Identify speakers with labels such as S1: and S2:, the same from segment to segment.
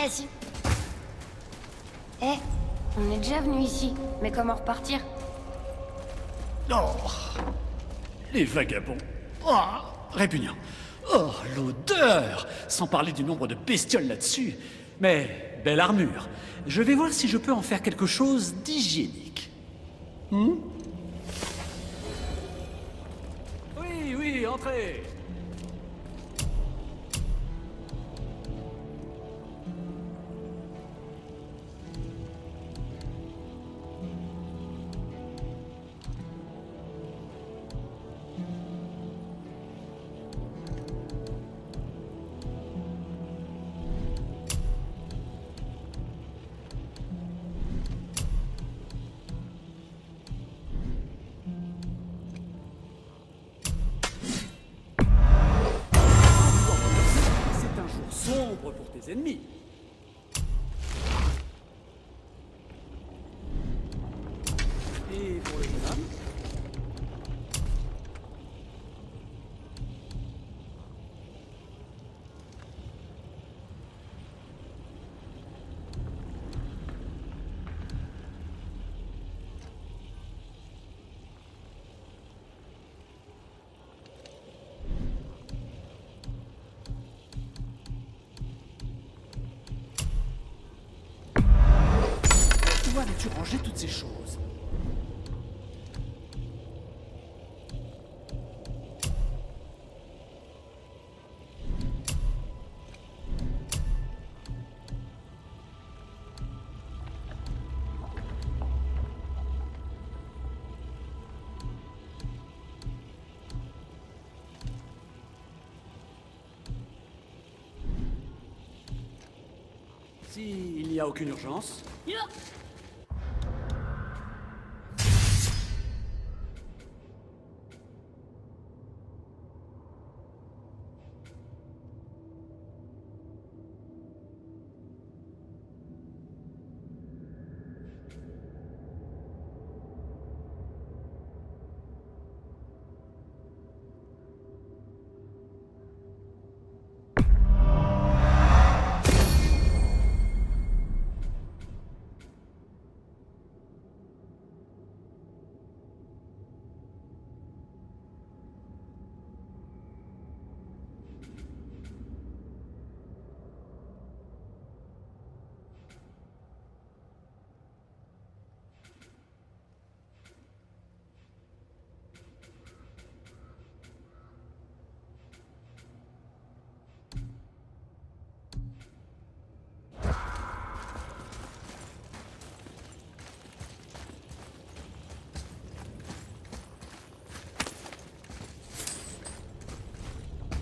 S1: Eh si. Eh, on est déjà venu ici, mais comment repartir?
S2: Oh, les vagabonds. Oh, répugnant. Oh, l'odeur. Sans parler du nombre de bestioles là-dessus. Mais, belle armure. Je vais voir si je peux en faire quelque chose d'hygiénique. Oui, oui, entrez. C'est un jour sombre pour tes ennemis. Et pour le jeune homme? Où avais-tu rangé toutes ces choses? S'il n'y a aucune urgence.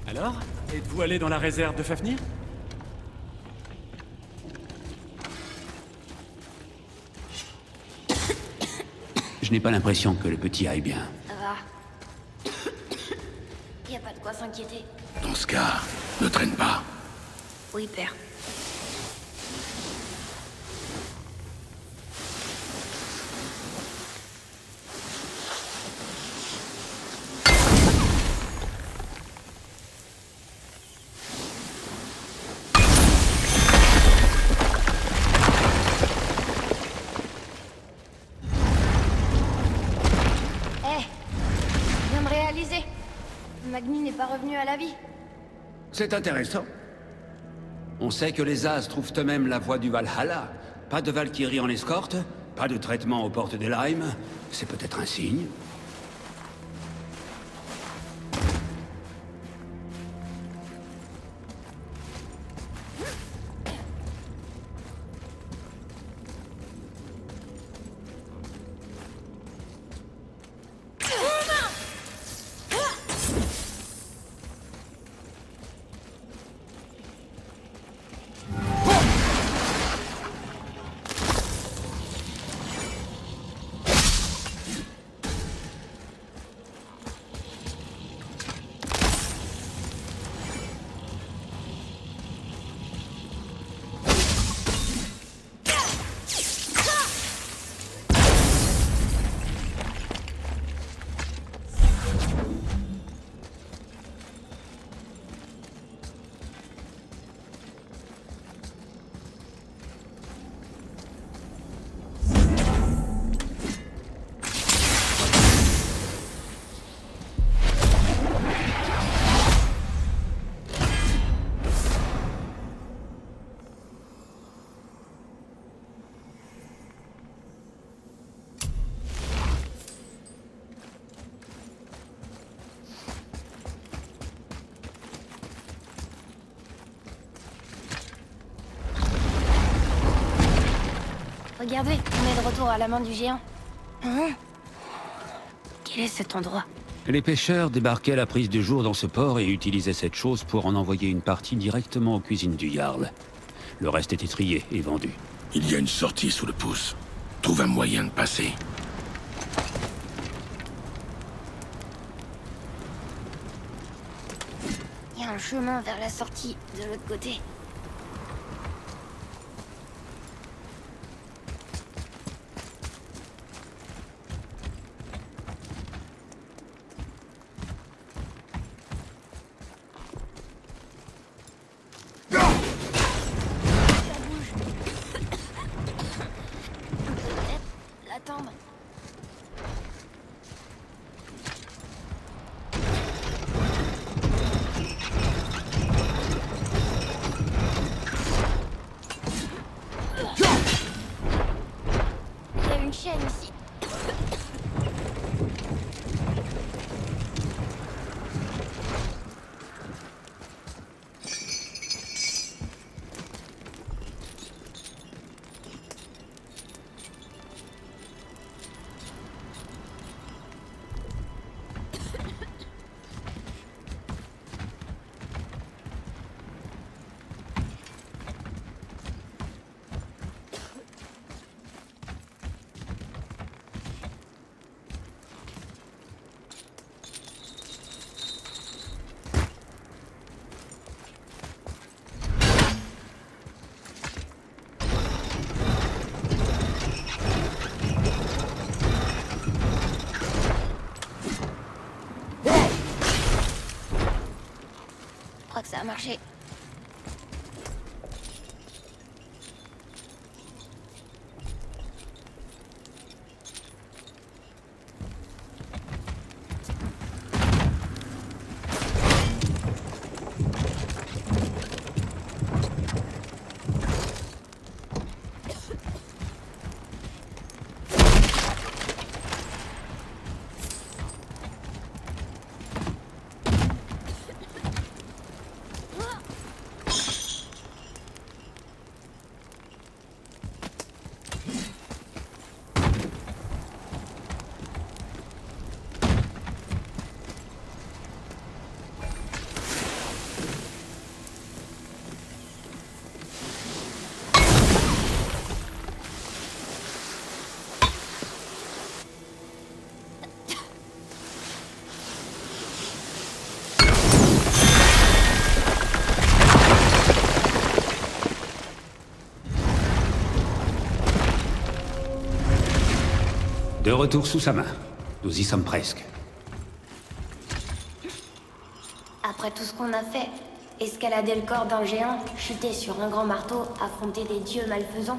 S2: Alors, êtes-vous allé dans la réserve de Fafnir?
S3: Je n'ai pas l'impression que le petit aille bien.
S1: Ça va. Y a pas de quoi s'inquiéter.
S3: Dans ce cas, ne traîne pas.
S1: Oui, père. Magni n'est pas revenu à la vie.
S3: C'est intéressant. On sait que les As trouvent eux-mêmes la voie du Valhalla. Pas de Valkyrie en escorte, pas de traitement aux portes d'Helheim. C'est peut-être un signe.
S1: Regardez, on est de retour à la main du géant. Hein? Quel est cet endroit?
S3: Les pêcheurs débarquaient à la prise du jour dans ce port et utilisaient cette chose pour en envoyer une partie directement aux cuisines du Jarl. Le reste était trié et vendu.
S4: Il y a une sortie sous le pouce. Trouve un moyen de passer.
S1: Il y a un chemin vers la sortie de l'autre côté. Attendre. Il y a une chaîne ici. Je crois que ça a marché.
S3: De retour sous sa main. Nous y sommes presque.
S1: Après tout ce qu'on a fait, escalader le corps d'un géant, chuter sur un grand marteau, affronter des dieux malfaisants,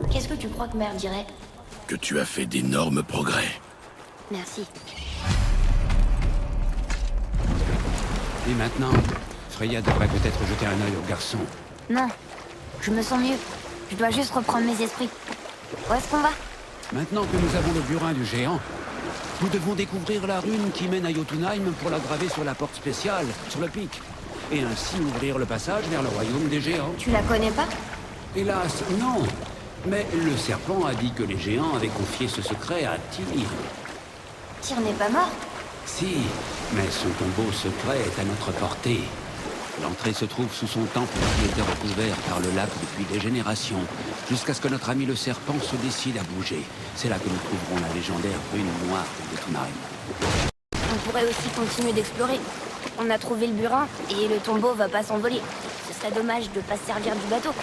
S1: qu'est-ce que tu crois que Mère dirait?
S4: Que tu as fait d'énormes progrès.
S1: Merci.
S3: Et maintenant, Freya devrait peut-être jeter un œil au garçon.
S1: Non, je me sens mieux. Je dois juste reprendre mes esprits. Où est-ce qu'on va?
S3: Maintenant que nous avons le burin du géant, nous devons découvrir la rune qui mène à Jotunheim pour la graver sur la porte spéciale, sur le pic. Et ainsi ouvrir le passage vers le royaume des géants.
S1: Tu la connais pas?
S3: Hélas, non. Mais le serpent a dit que les géants avaient confié ce secret à Tyr.
S1: Tyr n'est pas mort?
S3: Si, mais son tombeau secret est à notre portée. L'entrée se trouve sous son temple qui était recouvert par le lac depuis des générations, jusqu'à ce que notre ami le serpent se décide à bouger. C'est là que nous trouverons la légendaire rune noire de Jotunheim.
S1: On pourrait aussi continuer d'explorer. On a trouvé le burin, et le tombeau va pas s'envoler. Ce serait dommage de pas se servir du bateau.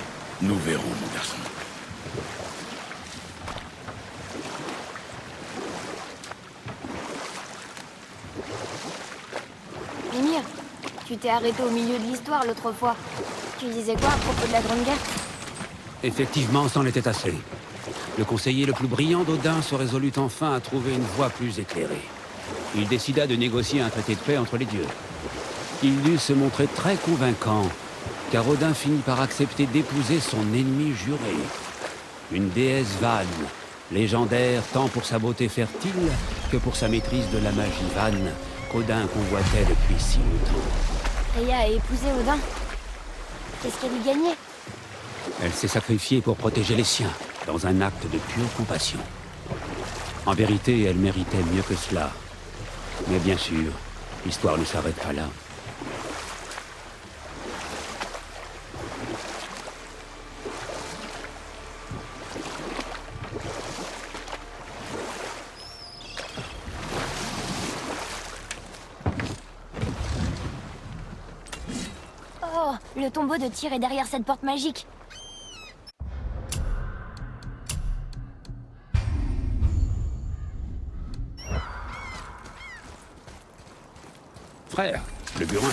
S4: Nous verrons, mon garçon.
S1: Mimir, tu t'es arrêté au milieu de l'histoire l'autre fois. Tu disais quoi à propos de la Grande Guerre?
S3: Effectivement, c'en était assez. Le conseiller le plus brillant d'Odin se résolut enfin à trouver une voie plus éclairée. Il décida de négocier un traité de paix entre les dieux. Il dut se montrer très convaincant, car Odin finit par accepter d'épouser son ennemi juré. Une déesse Vanne, légendaire tant pour sa beauté fertile que pour sa maîtrise de la magie Vanne, qu'Odin convoitait depuis si longtemps.
S1: Freya a épousé Odin. Qu'est-ce qu'elle y gagnait?
S3: Elle s'est sacrifiée pour protéger les siens. dans un acte de pure compassion. En vérité, elle méritait mieux que cela. Mais bien sûr, l'histoire ne s'arrête pas là.
S1: Oh, le tombeau de Tyr est derrière cette porte magique.
S3: Frère, le burin.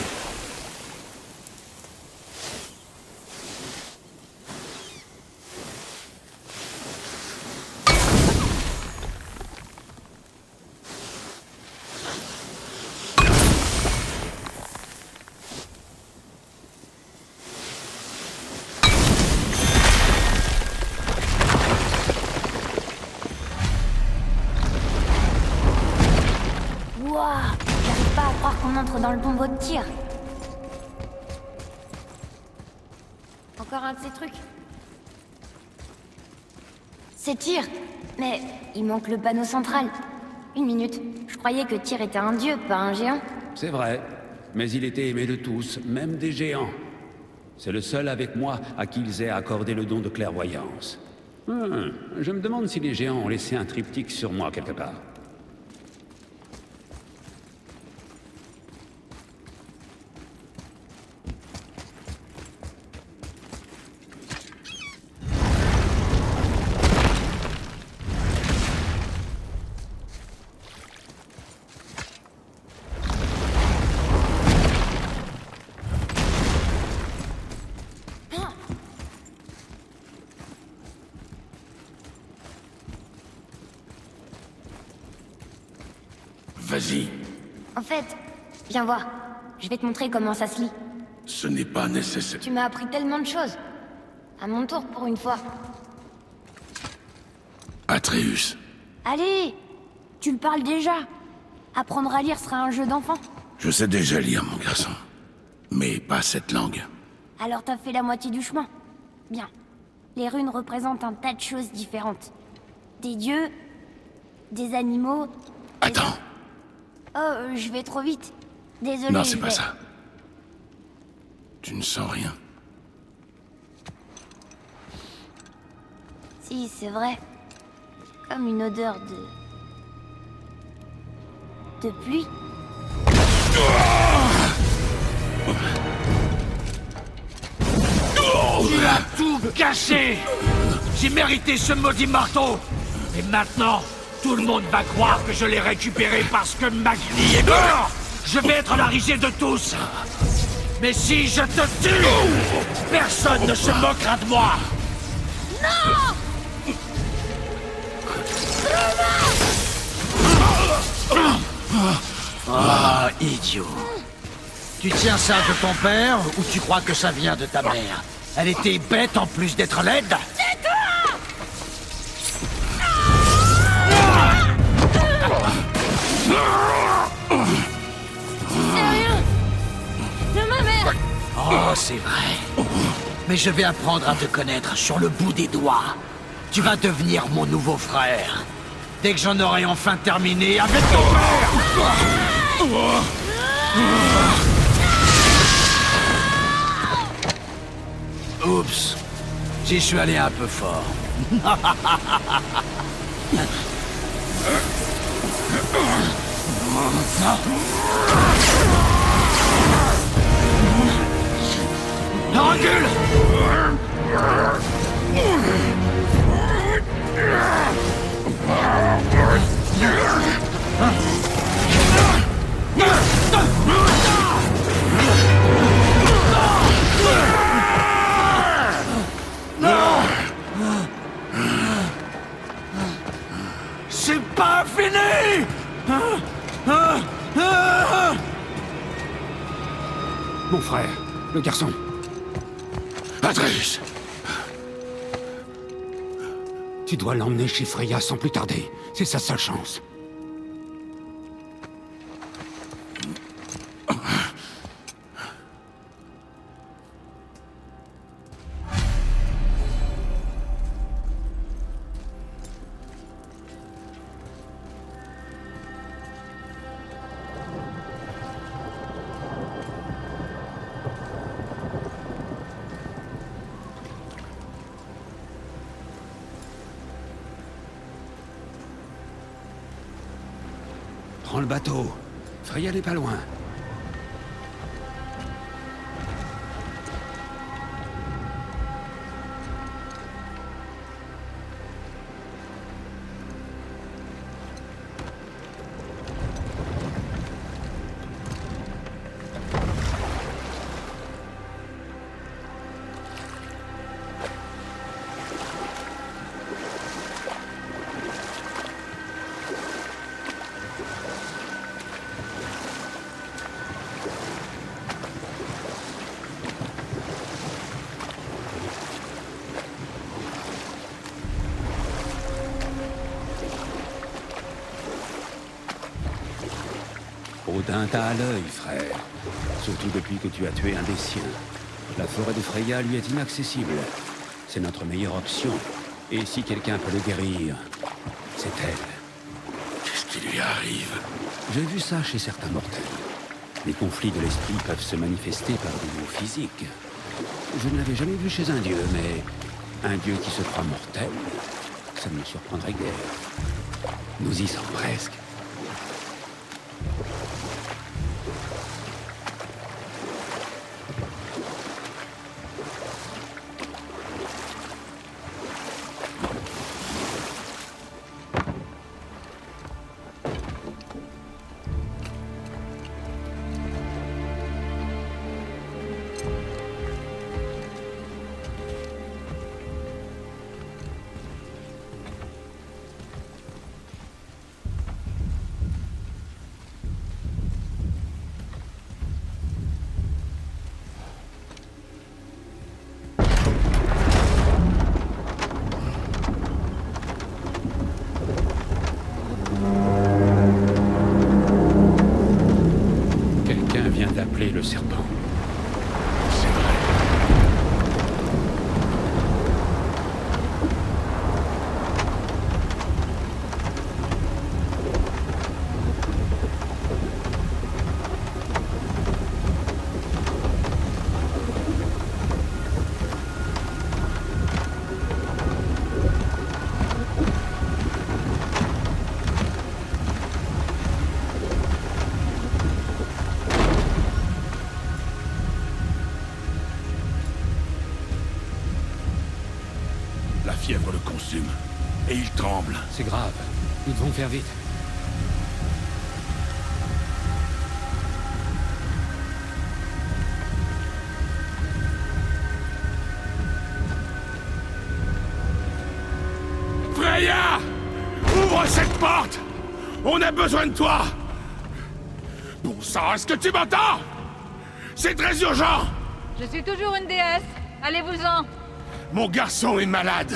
S1: Wouah, j'arrive pas à croire qu'on entre dans le tombeau de Tyr. Encore un de ces trucs. C'est Tyr, mais il manque le panneau central. Une minute, je croyais que Tyr était un dieu, pas un géant.
S3: C'est vrai, mais il était aimé de tous, même des géants. C'est le seul avec moi à qui ils aient accordé le don de clairvoyance. Je me demande si les géants ont laissé un triptyque sur moi quelque part.
S4: Vas-y,
S1: En fait, viens voir. Je vais te montrer comment ça se lit.
S4: ce n'est pas nécessaire.
S1: Tu m'as appris tellement de choses. À mon tour pour une fois.
S4: Atreus,
S1: Allez, tu le parles déjà. Apprendre à lire sera un jeu d'enfant.
S4: je sais déjà lire, mon garçon. Mais pas cette langue.
S1: Alors t'as fait la moitié du chemin. Bien. Les runes représentent un tas de choses différentes. Des dieux, des animaux... des-
S4: Attends,
S1: Oh, je vais trop vite. Désolé.
S4: non,
S1: je
S4: c'est pas
S1: vais-
S4: ça. Tu ne sens rien.
S1: Si, c'est vrai. Comme une odeur de pluie.
S5: Tu as tout gâché! J'ai mérité ce maudit marteau! Et maintenant, tout le monde va croire que je l'ai récupéré parce que Magni est mort! Je vais être la risée de tous! Mais si je te tue, personne ne se moquera de moi!
S6: Ah, idiot. Tu tiens ça de ton père ou tu crois que ça vient de ta mère? Elle était bête en plus d'être laide?
S1: Sérieux? De ma mère.
S6: Oh, c'est vrai. Mais je vais apprendre à te connaître sur le bout des doigts. Tu vas devenir mon nouveau frère. Dès que j'en aurai enfin terminé avec ton père. Oups. J'y suis allé un peu fort.
S5: Recule! C'est pas fini!
S3: Mon frère, le garçon.
S4: Atreus,
S3: Tu dois l'emmener chez Freya sans plus tarder. C'est sa seule chance. Prends le bateau. Freya n'est pas loin. Odin t'a à l'œil, frère. Surtout depuis que tu as tué un des siens. La forêt de Freya lui est inaccessible. C'est notre meilleure option. Et si quelqu'un peut le guérir, c'est elle.
S4: Qu'est-ce qui lui arrive?
S3: J'ai vu ça chez certains mortels. Les conflits de l'esprit peuvent se manifester par des maux physiques. Je ne l'avais jamais vu chez un dieu, mais un dieu qui se croit mortel, ça ne me surprendrait guère. Nous y sommes presque. D'appeler le serpent.
S4: C'est vrai. La fièvre le consume. Et il tremble.
S3: C'est grave. Nous devons faire vite.
S4: Freya! Ouvre cette porte! On a besoin de toi! Bon sang, est-ce que tu m'entends? C'est très urgent!
S7: Je suis toujours une déesse. Allez-vous-en.
S4: Mon garçon est malade!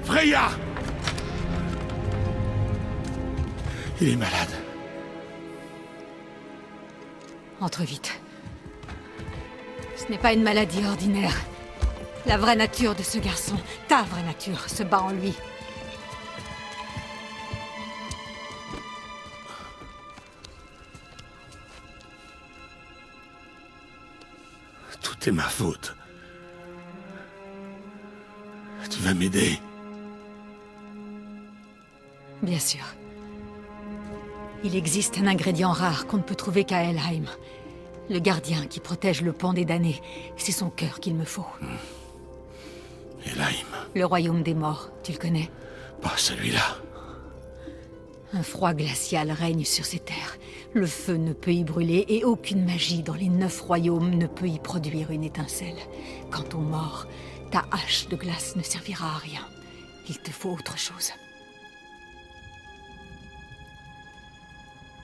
S4: Freya! Il est malade.
S7: Entre vite. Ce n'est pas une maladie ordinaire. La vraie nature de ce garçon, ta vraie nature, se bat en lui.
S4: Tout est ma faute. Tu vas m'aider?
S7: Bien sûr. Il existe un ingrédient rare qu'on ne peut trouver qu'à Helheim. Le gardien qui protège le pont des damnés. C'est son cœur qu'il me faut.
S4: Helheim.
S7: Le royaume des morts, tu le connais?
S4: Pas celui-là.
S7: Un froid glacial règne sur ces terres. Le feu ne peut y brûler et aucune magie dans les 9 royaumes ne peut y produire une étincelle. Quant aux morts, ta hache de glace ne servira à rien. Il te faut autre chose.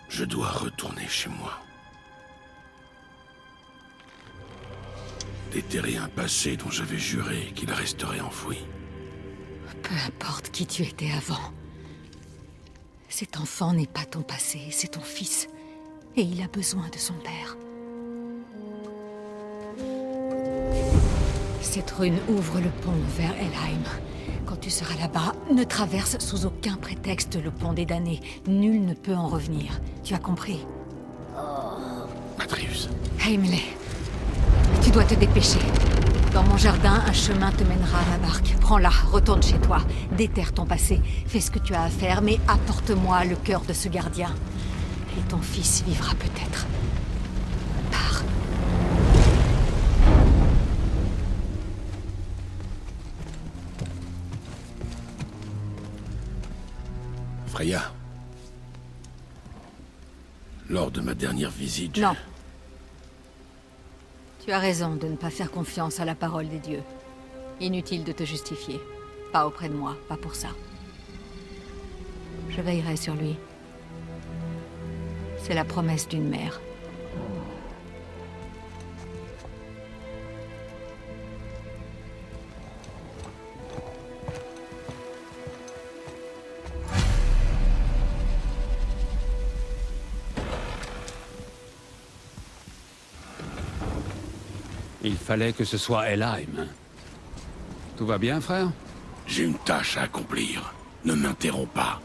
S4: Je dois retourner chez moi. Déterrer un passé dont j'avais juré qu'il resterait enfoui.
S7: Peu importe qui tu étais avant. Cet enfant n'est pas ton passé, c'est ton fils. Et il a besoin de son père. Cette rune ouvre le pont vers Helheim. Quand tu seras là-bas, ne traverse sous aucun prétexte le pont des damnés. Nul ne peut en revenir. Tu as compris?
S4: Atreus.
S7: Heimle, tu dois te dépêcher. Dans mon jardin, un chemin te mènera à ma barque. Prends-la, retourne chez toi. Déterre ton passé. Fais ce que tu as à faire, mais apporte-moi le cœur de ce gardien. Et ton fils vivra peut-être. Pars.
S4: Freya. Lors de ma dernière visite...
S7: Non. Tu as raison de ne pas faire confiance à la parole des dieux. Inutile de te justifier. Pas auprès de moi, pas pour ça. Je veillerai sur lui. C'est la promesse d'une mère.
S3: Il fallait que ce soit Helheim. Tout va bien, frère?
S4: J'ai une tâche à accomplir. Ne m'interromps pas.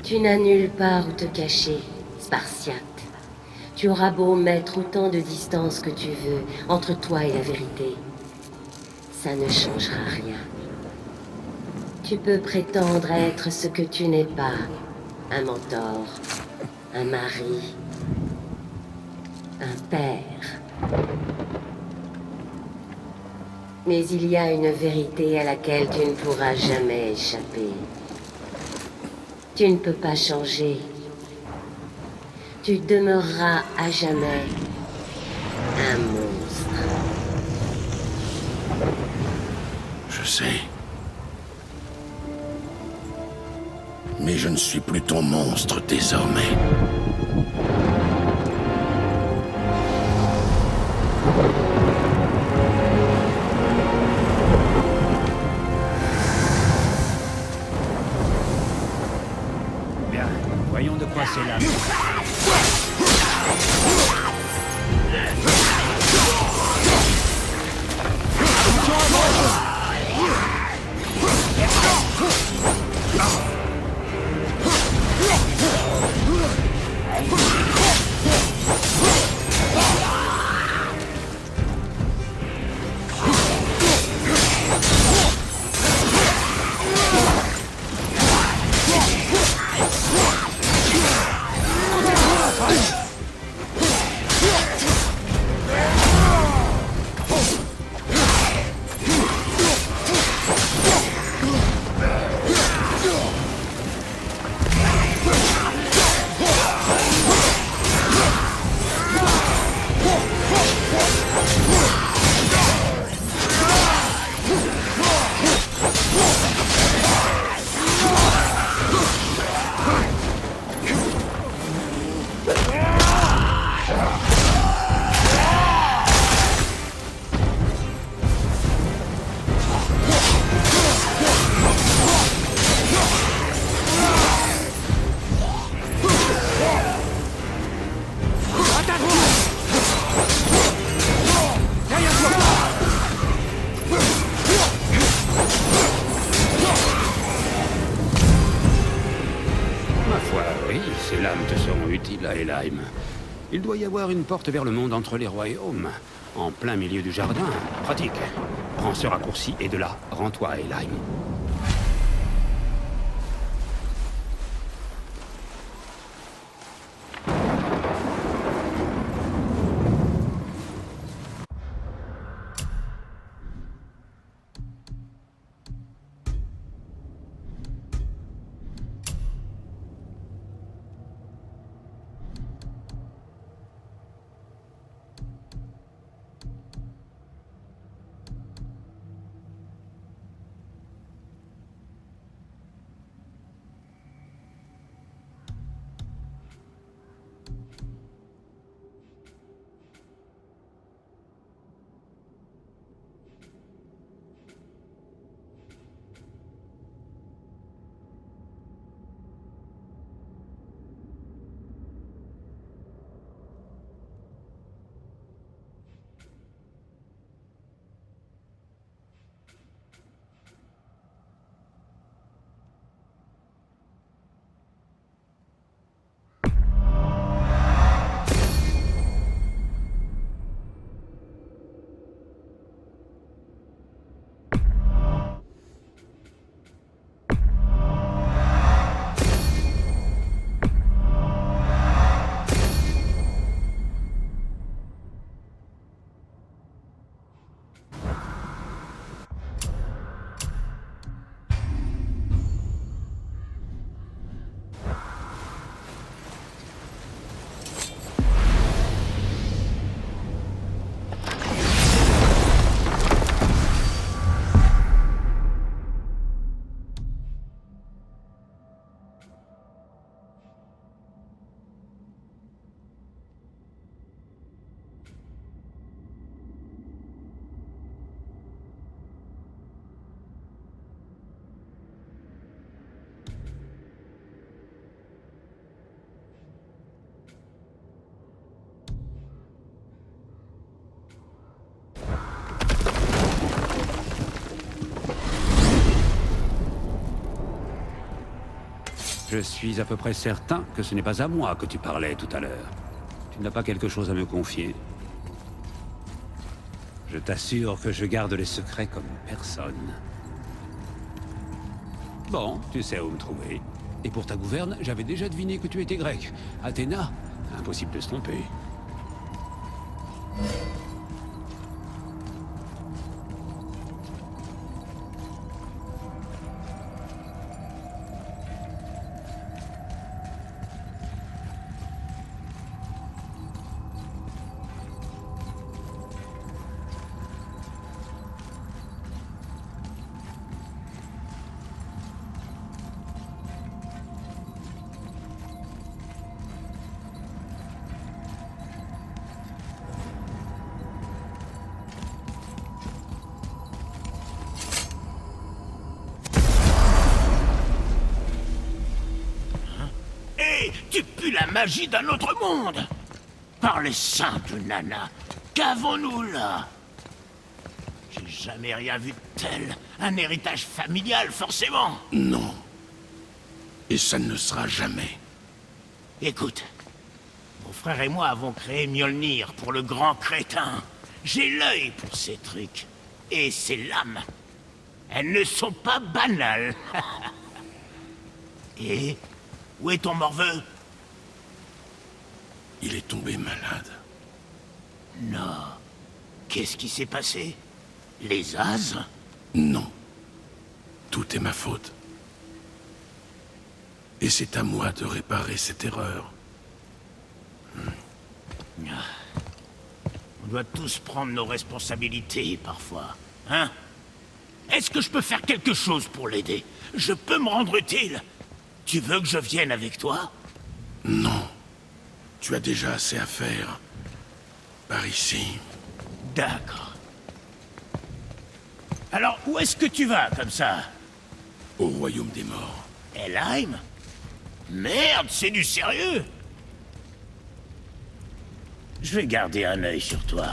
S8: Tu n'as nulle part où te cacher, Spartiate. Tu auras beau mettre autant de distance que tu veux entre toi et la vérité. Ça ne changera rien. Tu peux prétendre être ce que tu n'es pas. Un mentor, un mari, un père. Mais il y a une vérité à laquelle tu ne pourras jamais échapper. Tu ne peux pas changer. Tu demeureras à jamais un monstre.
S4: Je sais. Mais je ne suis plus ton monstre désormais.
S3: Bien, voyons de quoi c'est là. Ces lames te seront utiles à Helheim. Il doit y avoir une porte vers le monde entre les royaumes, en plein milieu du jardin. Pratique. Prends ce raccourci et de là, rends-toi à Helheim. Je suis à peu près certain que ce n'est pas à moi que tu parlais tout à l'heure. Tu n'as pas quelque chose à me confier? Je t'assure que je garde les secrets comme personne. Bon, tu sais où me trouver. Et pour ta gouverne, j'avais déjà deviné que tu étais grec. Athéna, impossible de se tromper.
S5: Tu pues la magie d'un autre monde! Par les saints de Nana, qu'avons-nous là? J'ai jamais rien vu de tel. Un héritage familial, forcément.
S4: Non. Et ça ne le sera jamais.
S5: Écoute, mon frère et moi avons créé Mjolnir pour le grand crétin. J'ai l'œil pour ces trucs. Et ces lames, elles ne sont pas banales. Et où est ton morveux?
S4: Il est tombé malade.
S5: Non. Qu'est-ce qui s'est passé? Les As?
S4: Non. Tout est ma faute. Et c'est à moi de réparer cette erreur.
S5: On doit tous prendre nos responsabilités, parfois. Hein? Est-ce que je peux faire quelque chose pour l'aider? Je peux me rendre utile? Tu veux que je vienne avec toi?
S4: Non. Tu as déjà assez à faire. Par ici.
S5: D'accord. Alors, où est-ce que tu vas, comme ça?
S4: Au royaume des morts.
S5: Helheim? Merde, c'est du sérieux? Je vais garder un œil sur toi.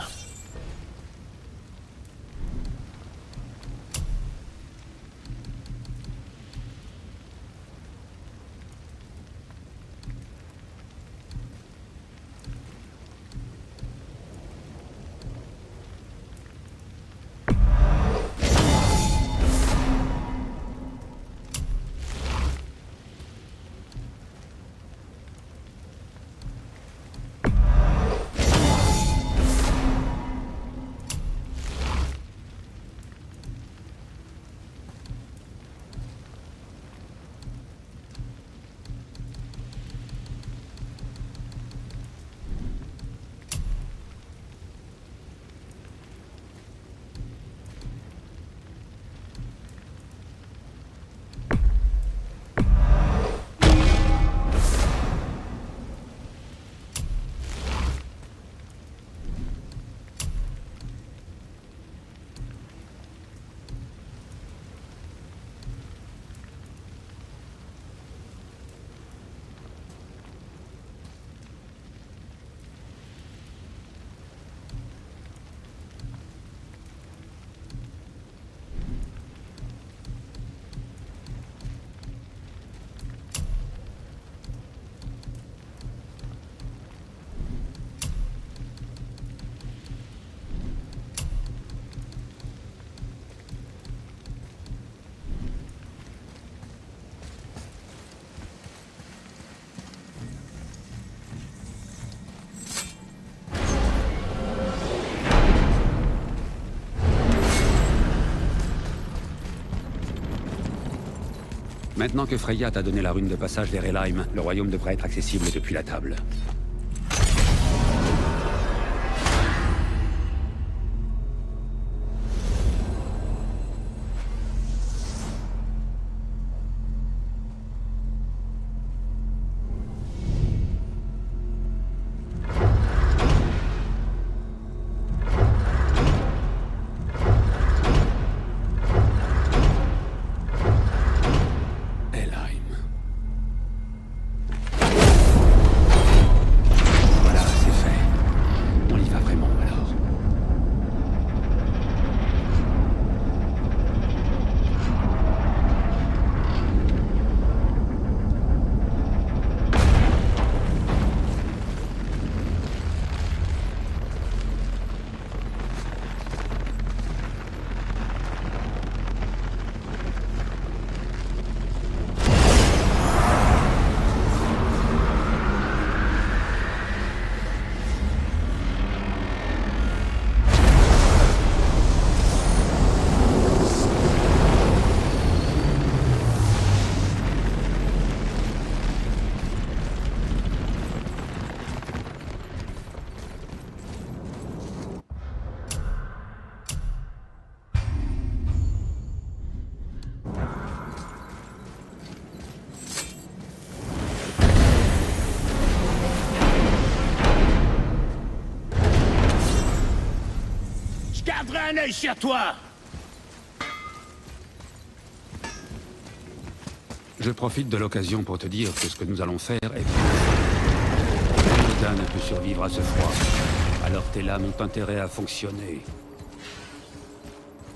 S3: Maintenant que Freya t'a donné la rune de passage vers Helheim, le royaume devrait être accessible depuis la table.
S4: un œil sur toi!
S3: Je profite de l'occasion pour te dire que ce que nous allons faire est... Odin ne peut survivre à ce froid. Alors tes lames ont intérêt à fonctionner.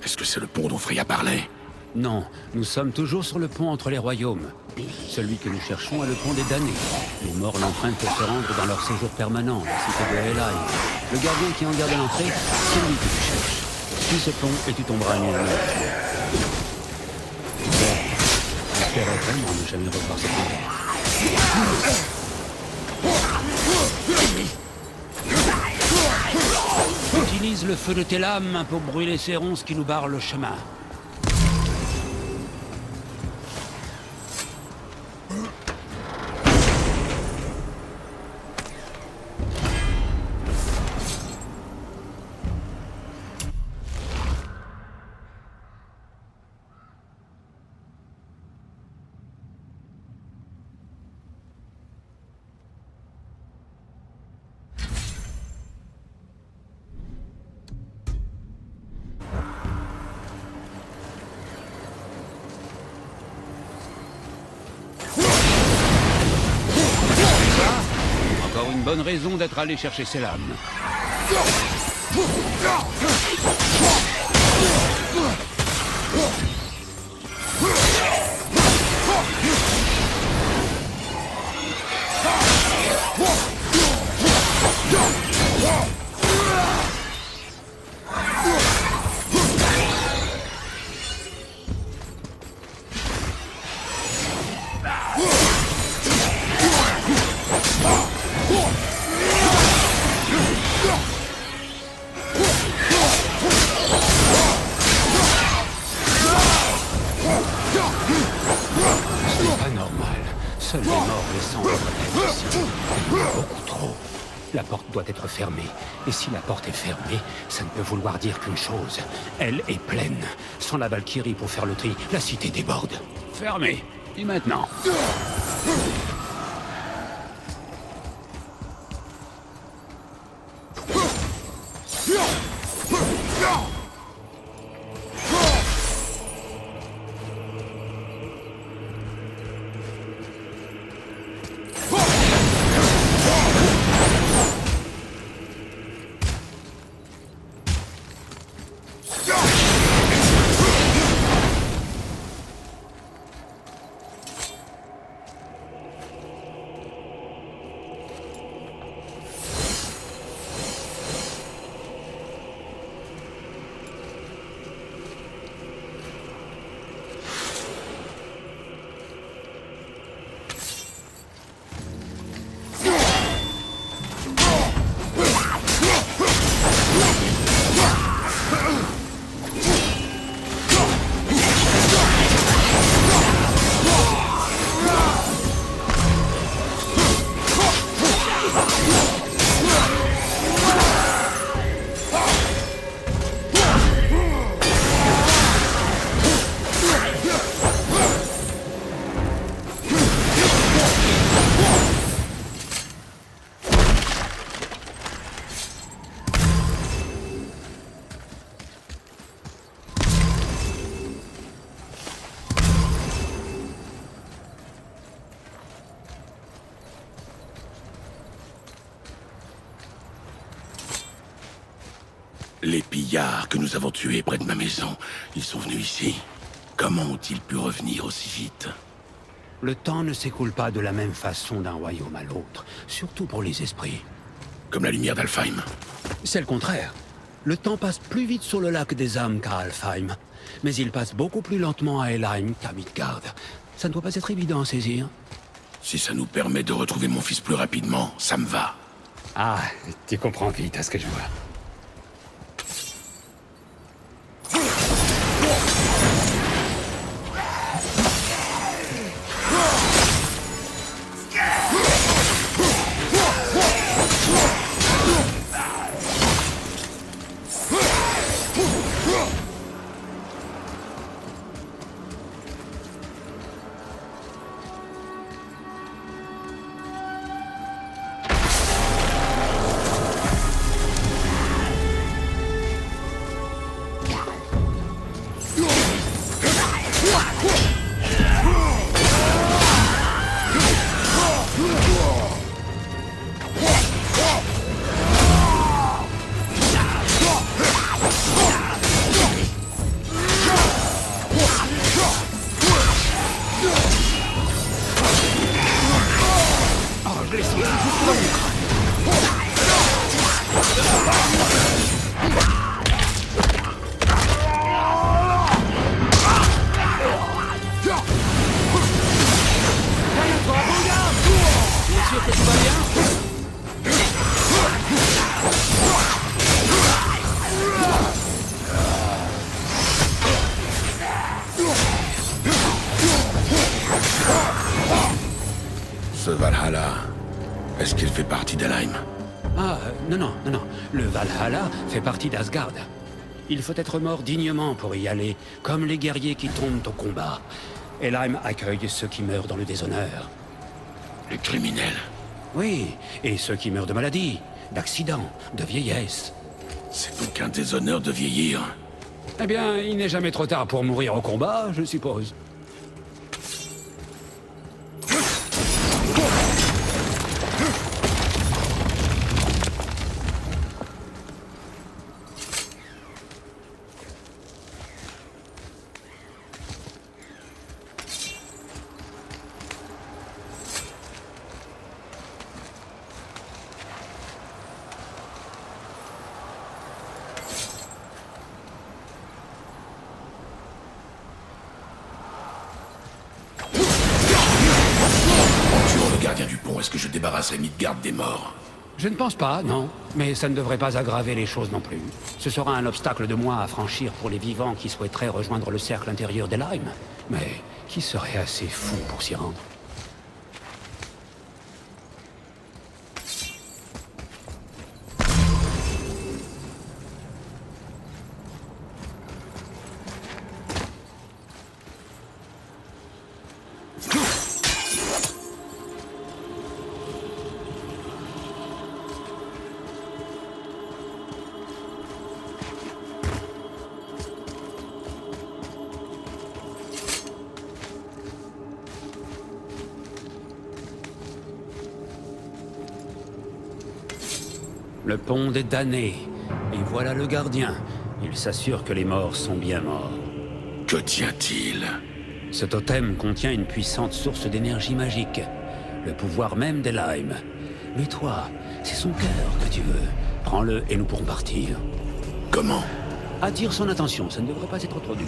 S4: Est-ce que c'est le pont dont Freya parlait?
S3: Non, nous sommes toujours sur le pont entre les royaumes. Celui que nous cherchons est le pont des damnés. Les morts l'empruntent pour se rendre dans leur séjour permanent, la cité de Helheim. Le gardien qui en garde l'entrée, c'est lui que tu cherches. Suis ce pont et tu tomberas à nulle. J'espérais vraiment ne jamais revoir cette endroit. Utilise le feu de tes lames pour brûler ces ronces qui nous barrent le chemin. Encore une bonne raison d'être allé chercher ces lames. Seuls les morts les cendres protègent ici. Beaucoup trop. La porte doit être fermée. Et si la porte est fermée, ça ne peut vouloir dire qu'une chose. Elle est pleine. Sans la Valkyrie pour faire le tri, la cité déborde. Fermée. Et maintenant?
S4: Les pillards que nous avons tués près de ma maison, ils sont venus ici. Comment ont-ils pu revenir aussi vite?
S3: Le temps ne s'écoule pas de la même façon d'un royaume à l'autre, surtout pour les esprits.
S4: Comme la lumière d'Alfheim.
S3: C'est le contraire. Le temps passe plus vite sur le lac des âmes qu'à Alfheim, mais il passe beaucoup plus lentement à Helheim qu'à Midgard. Ça ne doit pas être évident à saisir.
S4: Si ça nous permet de retrouver mon fils plus rapidement, ça me va.
S3: Ah, tu comprends vite à ce que je vois.
S4: Est-ce qu'il fait partie d'Alheim?
S3: Ah, non. Le Valhalla fait partie d'Asgard. Il faut être mort dignement pour y aller, comme les guerriers qui tombent au combat. Helheim accueille ceux qui meurent dans le déshonneur.
S4: Les criminels.
S3: Oui, et ceux qui meurent de maladie, d'accidents, de vieillesse.
S4: C'est donc un déshonneur de vieillir.
S3: Eh bien, il n'est jamais trop tard pour mourir au combat, je suppose.
S4: Gardien du pont, est-ce que je débarrasserai Midgard des morts?
S3: Je ne pense pas, non. Mais ça ne devrait pas aggraver les choses non plus. Ce sera un obstacle de moins à franchir pour les vivants qui souhaiteraient rejoindre le cercle intérieur d'Helheim. Mais qui serait assez fou pour s'y rendre? Le pont des damnés. Et voilà le gardien. Il s'assure que les morts sont bien morts.
S4: Que tient-il?
S3: Ce totem contient une puissante source d'énergie magique. Le pouvoir même d'Helheim. Mais toi, c'est son cœur que tu veux. Prends-le et nous pourrons partir.
S4: Comment?
S3: Attire son attention, ça ne devrait pas être trop dur.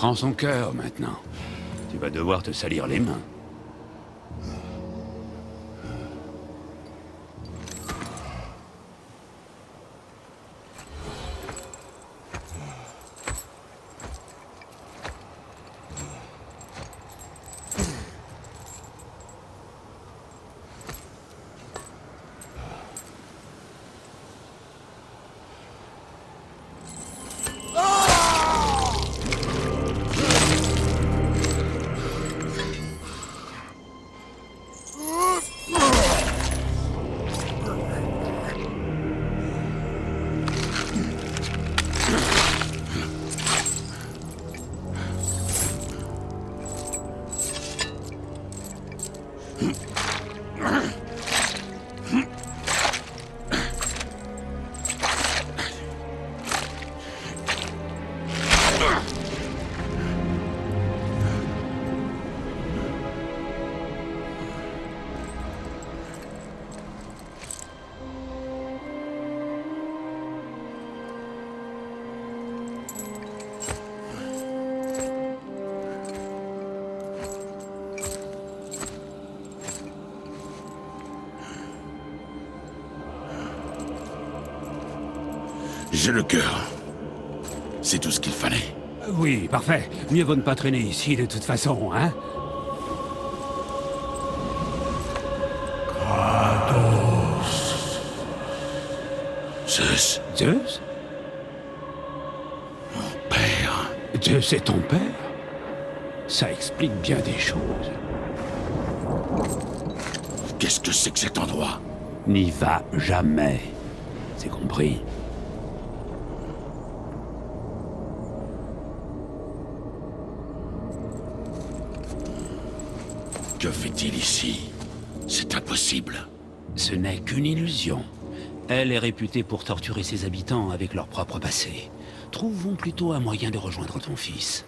S3: Prends son cœur, maintenant. Tu vas devoir te salir les mains.
S4: J'ai le cœur. C'est tout ce qu'il fallait.
S3: Oui, parfait. Mieux vaut ne pas traîner ici, de toute façon, hein?
S4: Zeus,
S3: Zeus?
S4: mon père.
S3: Zeus est ton père? Ça explique bien des choses.
S4: Qu'est-ce que c'est que cet endroit?
S3: N'y va jamais. C'est compris.
S4: Que fait-il ici? C'est impossible.
S3: Ce n'est qu'une illusion. Elle est réputée pour torturer ses habitants avec leur propre passé. Trouvons plutôt un moyen de rejoindre ton fils.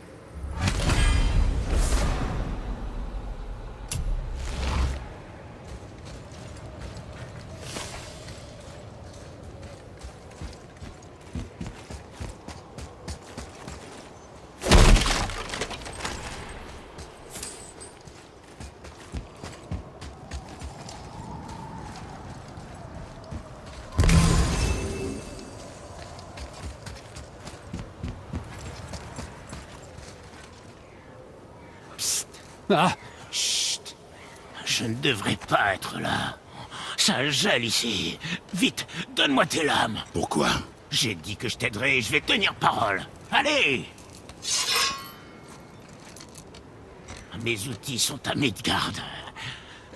S3: Ah!
S5: Chut! Je ne devrais pas être là. Ça gèle ici. Vite, donne-moi tes lames.
S4: Pourquoi?
S5: J'ai dit que je t'aiderais et je vais tenir parole. Allez! Mes outils sont à Midgard.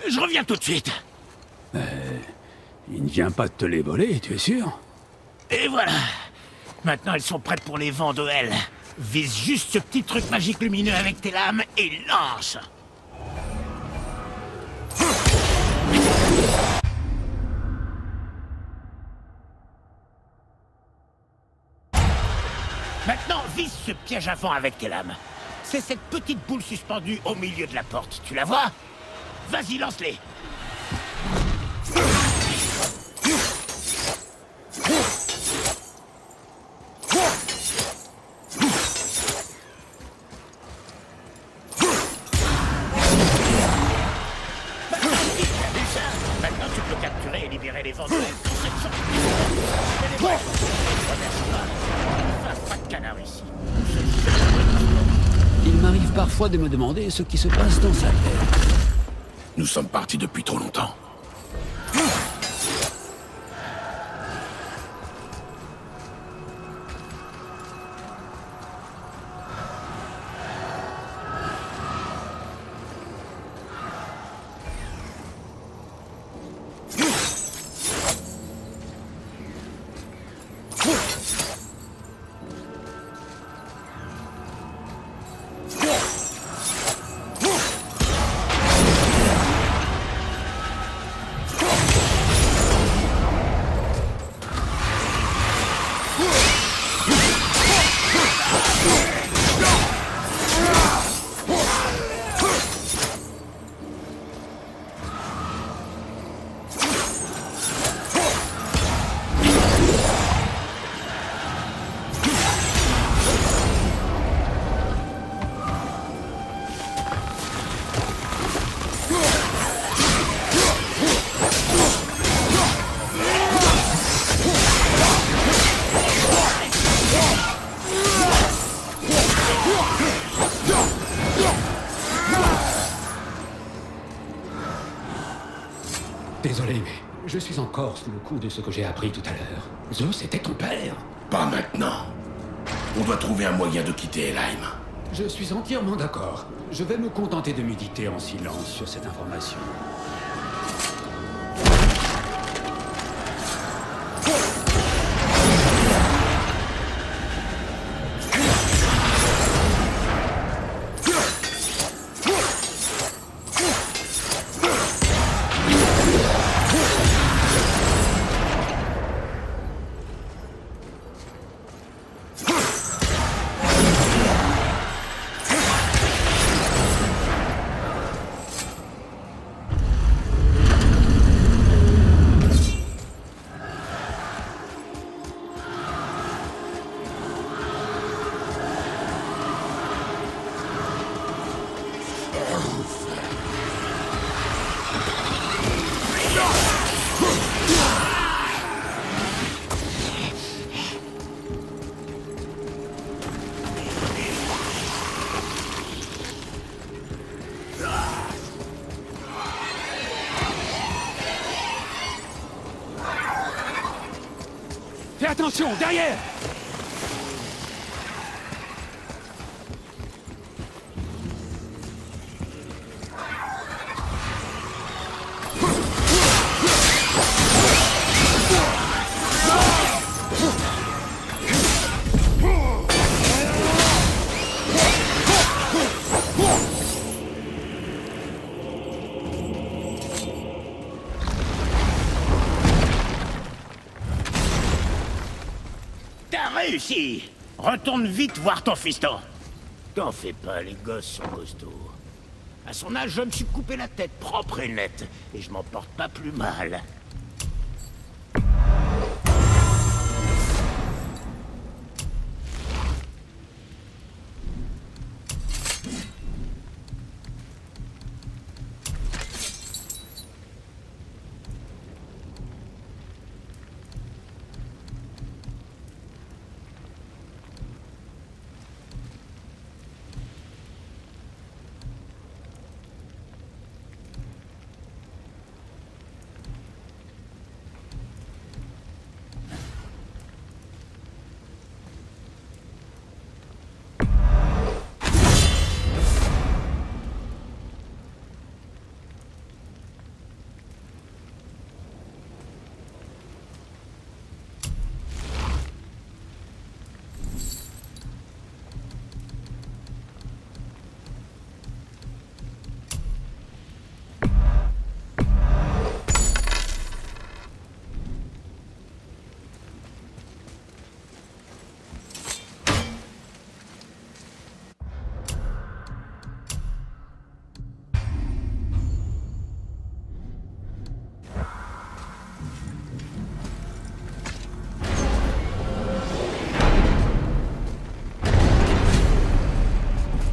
S5: Je reviens tout de suite.
S3: Il ne vient pas de te les voler, tu es sûr?
S5: Et voilà. Maintenant, elles sont prêtes pour les vents de Hel. Vise juste ce petit truc magique lumineux avec tes lames et lance. Maintenant, vise ce piège à vent avec tes lames. C'est cette petite boule suspendue au milieu de la porte. Tu la vois? Vas-y, lance-les. Maintenant, tu peux capturer et libérer les vents de Hel dans cette sorte. Pas de canard ici.
S3: Il m'arrive parfois de me demander ce qui se passe dans sa tête.
S4: Nous sommes partis depuis trop longtemps.
S3: Désolé, mais je suis encore sous le coup de ce que j'ai appris tout à l'heure. Zeus était ton père.
S4: Pas maintenant. On doit trouver un moyen de quitter Helheim.
S3: Je suis entièrement d'accord. Je vais me contenter de méditer en silence sur cette information. Fais attention, derrière!
S5: Réussi! Retourne vite voir ton fiston. T'en fais pas, les gosses sont costauds. À son âge, je me suis coupé la tête propre et nette, et je m'en porte pas plus mal.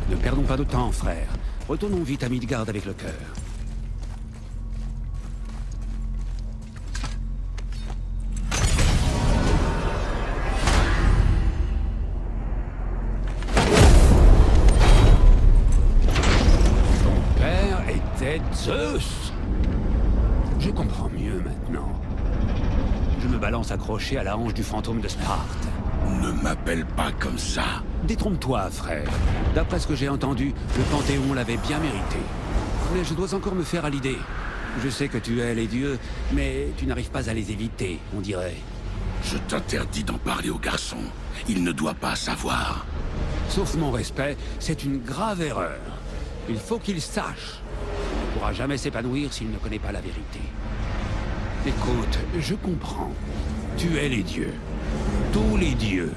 S3: Ne perdons pas de temps, frère. Retournons vite à Midgard avec le cœur. Ton père était Zeus. Je comprends mieux maintenant. Je me balance accroché à la hanche du fantôme de Sparte.
S4: Ne m'appelle pas comme ça.
S3: Détrompe-toi, frère. D'après ce que j'ai entendu, le Panthéon l'avait bien mérité. Mais je dois encore me faire à l'idée. Je sais que tu hais les dieux, mais tu n'arrives pas à les éviter, on dirait.
S4: Je t'interdis d'en parler au garçon. Il ne doit pas savoir.
S3: Sauf mon respect, c'est une grave erreur. Il faut qu'il sache. Il ne pourra jamais s'épanouir s'il ne connaît pas la vérité. Écoute, je comprends. Tu hais les dieux. Tous les dieux.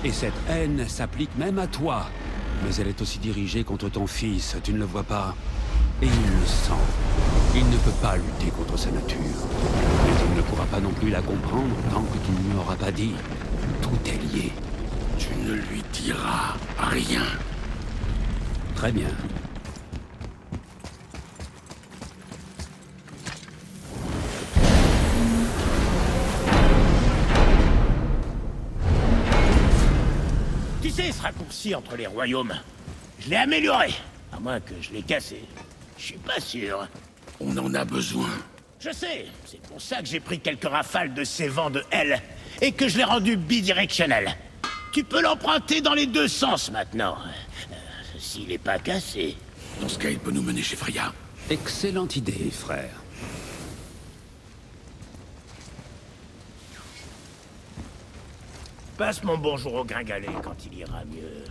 S3: Et cette haine s'applique même à toi. Mais elle est aussi dirigée contre ton fils, tu ne le vois pas? Et il le sent. Il ne peut pas lutter contre sa nature. Mais il ne pourra pas non plus la comprendre tant que tu ne lui auras pas dit. Tout est lié.
S4: Tu ne lui diras rien.
S3: Très bien.
S5: Tu sais ce raccourci entre les royaumes? Je l'ai amélioré, à moins que je l'ai cassé. Je suis pas sûr.
S4: On en a besoin.
S9: Je sais, c'est pour ça que j'ai pris quelques rafales de ces vents de L et que je l'ai rendu bidirectionnel. Tu peux l'emprunter dans les deux sens maintenant. S'il est pas cassé.
S4: Dans ce cas, il peut nous mener chez Freya.
S3: Excellente idée, frère.
S9: Passe mon bonjour au gringalet quand il ira mieux.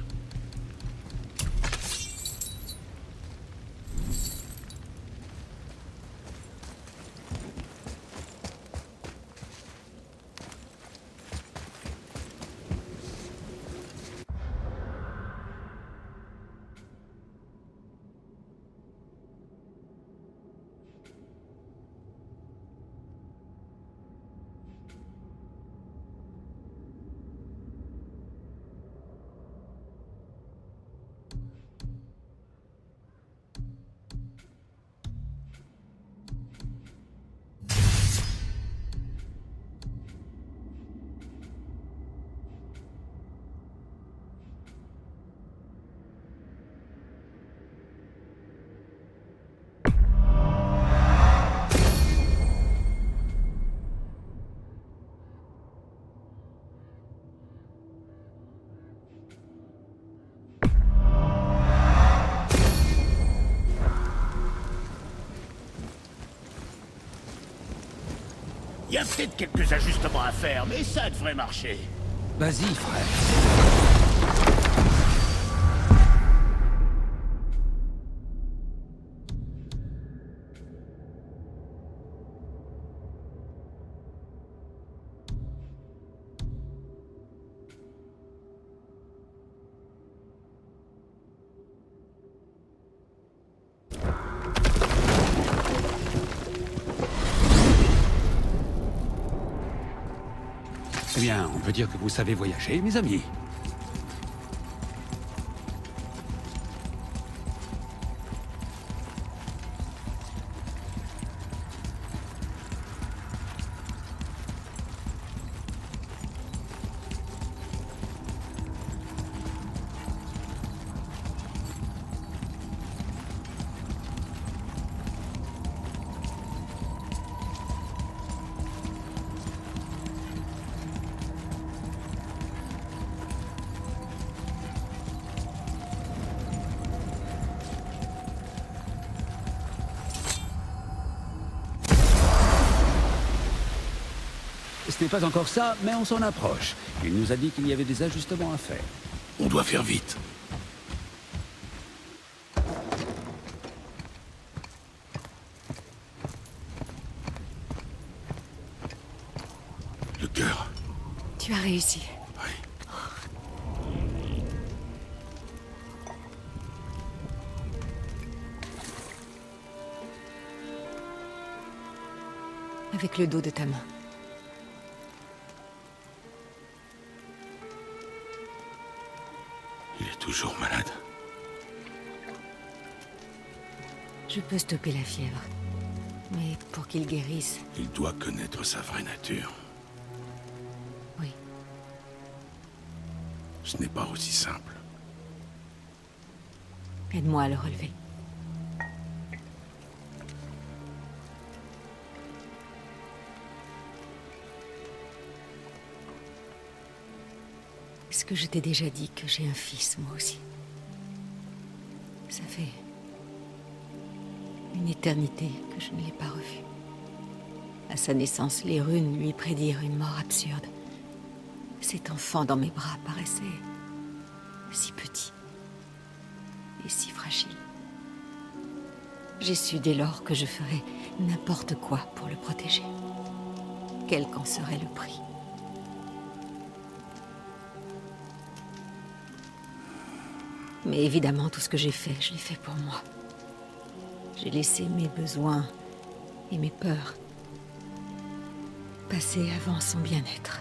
S9: Il y a peut-être quelques ajustements à faire, mais ça devrait marcher.
S3: Vas-y, frère. Eh bien, on peut dire que vous savez voyager, mes amis. Ce n'est pas encore ça, mais on s'en approche. Il nous a dit qu'il y avait des ajustements à faire.
S4: On doit faire vite. Le cœur.
S7: Tu as réussi.
S4: Oui.
S7: Avec le dos de ta main.
S4: Il est toujours malade.
S7: Je peux stopper la fièvre. Mais pour qu'il guérisse,
S4: Il doit connaître sa vraie nature.
S7: oui.
S4: Ce n'est pas aussi simple.
S7: Aide-moi à le relever. Est-ce que je t'ai déjà dit que j'ai un fils, moi aussi? Ça fait une éternité que je ne l'ai pas revu. À sa naissance, les runes lui prédirent une mort absurde. Cet enfant dans mes bras paraissait si petit et si fragile. J'ai su dès lors que je ferais n'importe quoi pour le protéger, quel qu'en serait le prix. Mais évidemment, tout ce que j'ai fait, je l'ai fait pour moi. J'ai laissé mes besoins et mes peurs passer avant son bien-être.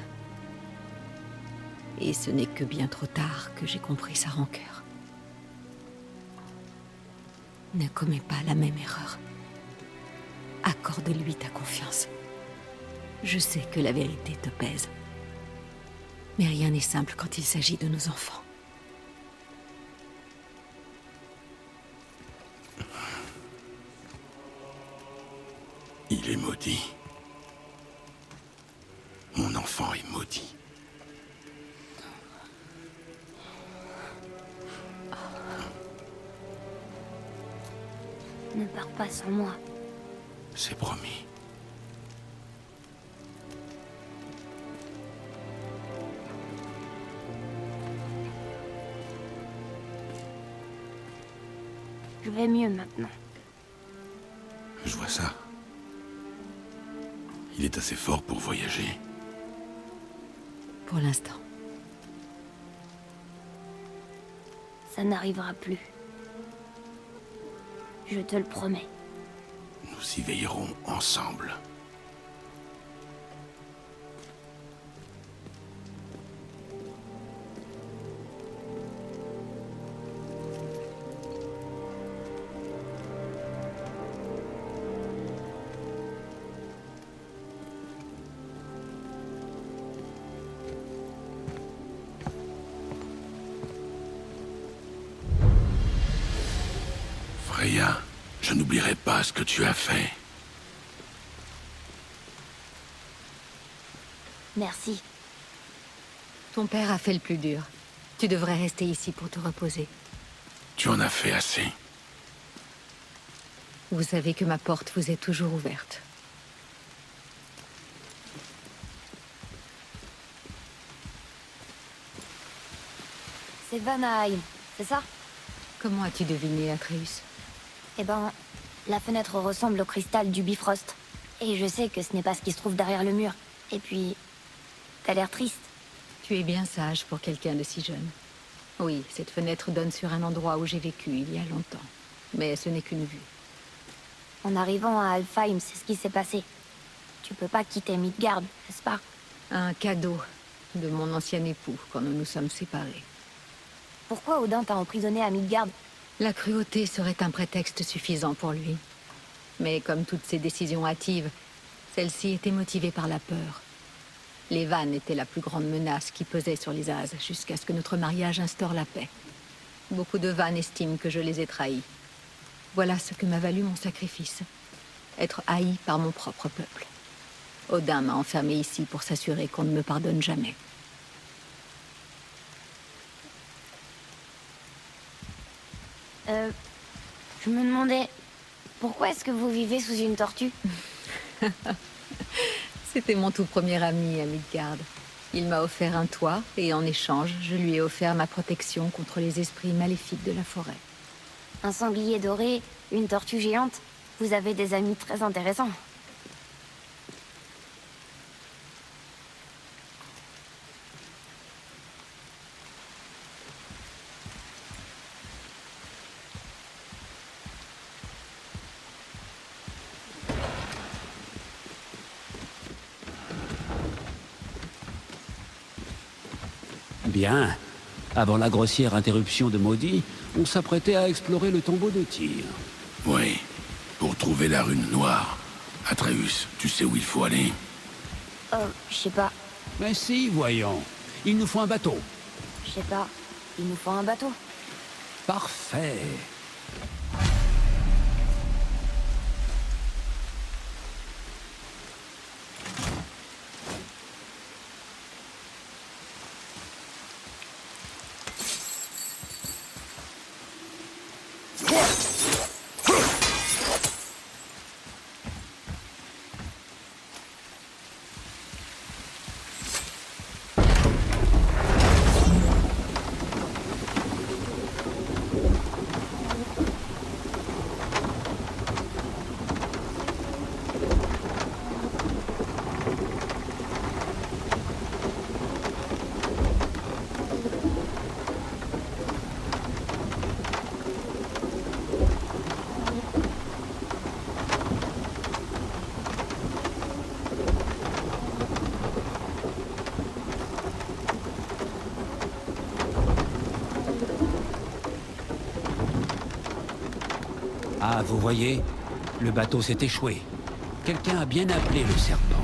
S7: Et ce n'est que bien trop tard que j'ai compris sa rancœur. Ne commets pas la même erreur. Accorde-lui ta confiance. Je sais que la vérité te pèse. Mais rien n'est simple quand il s'agit de nos enfants.
S4: Il est maudit. maudit. Mon enfant est maudit.
S1: Ne pars pas sans moi.
S4: C'est promis.
S1: Je vais mieux maintenant.
S4: Je vois ça. Il est assez fort pour voyager.
S7: Pour l'instant.
S1: Ça n'arrivera plus. Je te le promets.
S4: Nous y veillerons ensemble. Freya, je n'oublierai pas ce que tu as fait.
S1: Merci.
S7: Ton père a fait le plus dur. Tu devrais rester ici pour te reposer.
S4: Tu en as fait assez.
S7: Vous savez que ma porte vous est toujours ouverte.
S1: C'est Vanaheim, c'est ça?
S7: Comment as-tu deviné, Atreus?
S1: Eh ben, la fenêtre ressemble au cristal du Bifrost. Et je sais que ce n'est pas ce qui se trouve derrière le mur. Et puis, t'as l'air triste.
S7: Tu es bien sage pour quelqu'un de si jeune. Oui, cette fenêtre donne sur un endroit où j'ai vécu il y a longtemps. Mais ce n'est qu'une vue.
S1: En arrivant à Alfheim, c'est ce qui s'est passé. Tu peux pas quitter Midgard, n'est-ce pas?
S7: Un cadeau de mon ancien époux quand nous nous sommes séparés.
S1: Pourquoi Odin t'a emprisonné à Midgard?
S7: La cruauté serait un prétexte suffisant pour lui. Mais comme toutes ses décisions hâtives, celle-ci était motivée par la peur. Les Vannes étaient la plus grande menace qui pesait sur les As jusqu'à ce que notre mariage instaure la paix. Beaucoup de Vannes estiment que je les ai trahis. Voilà ce que m'a valu mon sacrifice. Être haï par mon propre peuple. Odin m'a enfermé ici pour s'assurer qu'on ne me pardonne jamais.
S1: Je me demandais, pourquoi est-ce que vous vivez sous une tortue?
S7: C'était mon tout premier ami à Midgard. Il m'a offert un toit et en échange, je lui ai offert ma protection contre les esprits maléfiques de la forêt.
S1: Un sanglier doré, une tortue géante. Vous avez des amis très intéressants.
S3: Bien. Avant la grossière interruption de Maudit, on s'apprêtait à explorer le tombeau de Tyr.
S4: Oui, pour trouver la rune noire. Atreus, tu sais où il faut aller?
S1: Je sais pas.
S3: Mais si, voyons. Il nous faut un bateau.
S1: Je sais pas. Il nous faut un bateau.
S3: Parfait. Ah, vous voyez, le bateau s'est échoué. Quelqu'un a bien appelé le serpent.